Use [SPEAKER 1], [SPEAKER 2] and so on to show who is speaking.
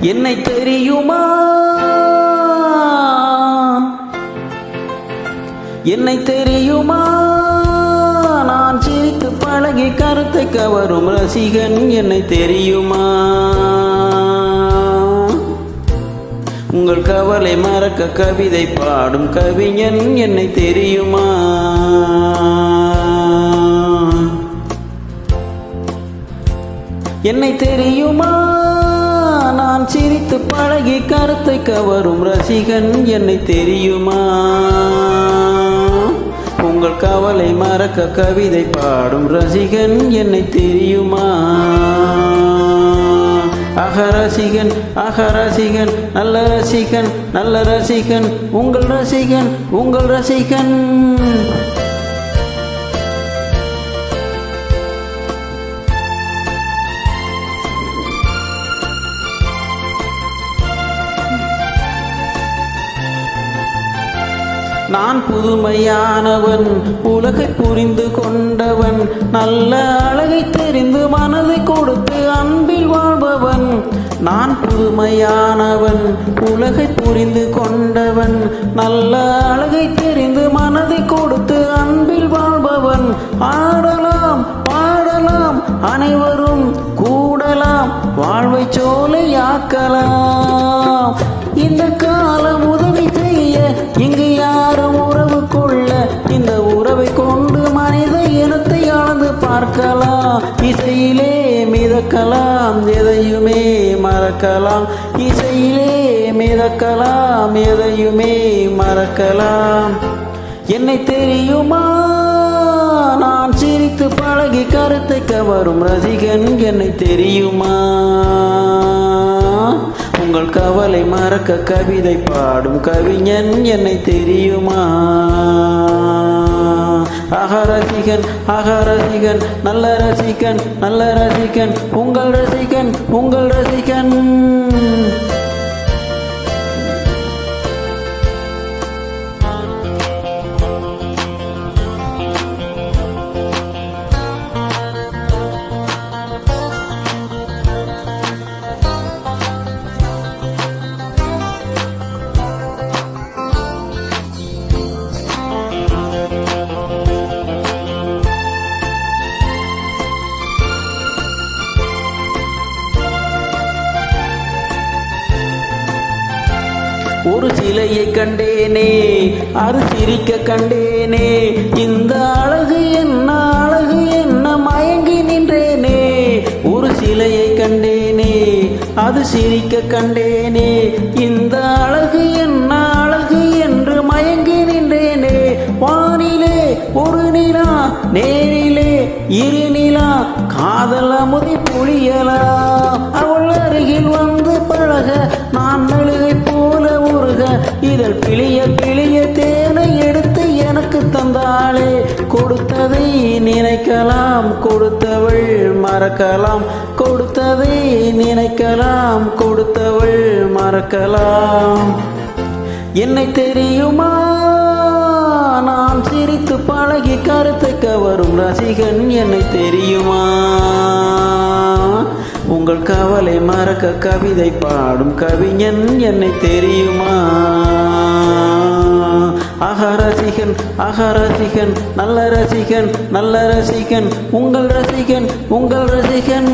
[SPEAKER 1] என்னை தெரியுமா என்னை தெரியுமா நான் சிரித்து பழகி கருத்தை கவரும் ரசிகன் என்னை தெரியுமா உங்கள் கவலை மறக்க கவிதை பாடும் கவிஞன் என்னை தெரியுமா என்னை தெரியுமா நான் சிரித்து பழகி கருத்தை கவரும் ரசிகன் என்னை தெரியுமா உங்கள் கவலை மறக்க கவிதை பாடும் ரசிகன் என்னை தெரியுமா அகரசிகன் அகரசிகன் நல்ல ரசிகன் நல்ல ரசிகன் உங்கள் ரசிகன் நான் புதுமையானவன் உலகை புரிந்து கொண்டவன் நல்ல அழகை தெரிந்து மனதை கொடுத்து அன்பில் வாழ்பவன் நான் புதுமையானவன் உலகை புரிந்து கொண்டவன் நல்ல அழகை தெரிந்து மனதை கொடுத்து அன்பில் வாழ்பவன் ஆடலாம் பாடலாம் அனைவரும் கூடலாம் வாழ்வை சோலையாக்கலாம் இந்த காலம் உதவி செய்ய இங்கு யாரும் உறவு கொள்ள இந்த உறவை கொண்டு மனித இனத்தை அளந்து பார்க்கலாம் இசையிலே மிதக்கலாம் எதையுமே மறக்கலாம் இசையிலே மிதக்கலாம் எதையுமே மறக்கலாம் என்னை தெரியுமா நான் சிரித்து பழகி கருத்தை கவரும் ரசிகன் என்னை தெரியுமா உங்கள் கவலை மறக்க கவிதை பாடும் கவிஞன் என்னை தெரியுமா அகரசிகன் அகரசிகன் நல்ல ரசிகன் நல்ல ரசிகன் உங்கள் ரசிகன் ஒரு சிலையை கண்டேனே அது சிரிக்க கண்டேனே இந்த அழகு என்ன மயங்கி நின்றேனே ஒரு சிலையை கண்டேனே அது சிரிக்க கண்டேனே இந்த அழகு என்று மயங்கி நின்றேனே வானிலே ஒரு நிலா நேரிலே இரு நிலா காதல் அமுதி பொழியலா அவள் அருகில் வந்து பழக நான் மெழுகை போல உருக இதழ் பிழிய தேனை எடுத்து எனக்கு தந்தாளே கொடுத்ததை நினைக்கலாம் கொடுத்தவள் மறக்கலாம் கொடுத்ததை நினைக்கலாம் கொடுத்தவள் மறக்கலாம் என்னை தெரியுமா நான் சிரித்து பழகி கருத்தை கவரும் ரசிகன் என்னை தெரியுமா உங்கள் கவலை மறக்க கவிதை பாடும் கவிஞன் என்னை தெரியுமா அகரசிகன் அகரசிகன் நல்ல ரசிகன் உங்கள் ரசிகன்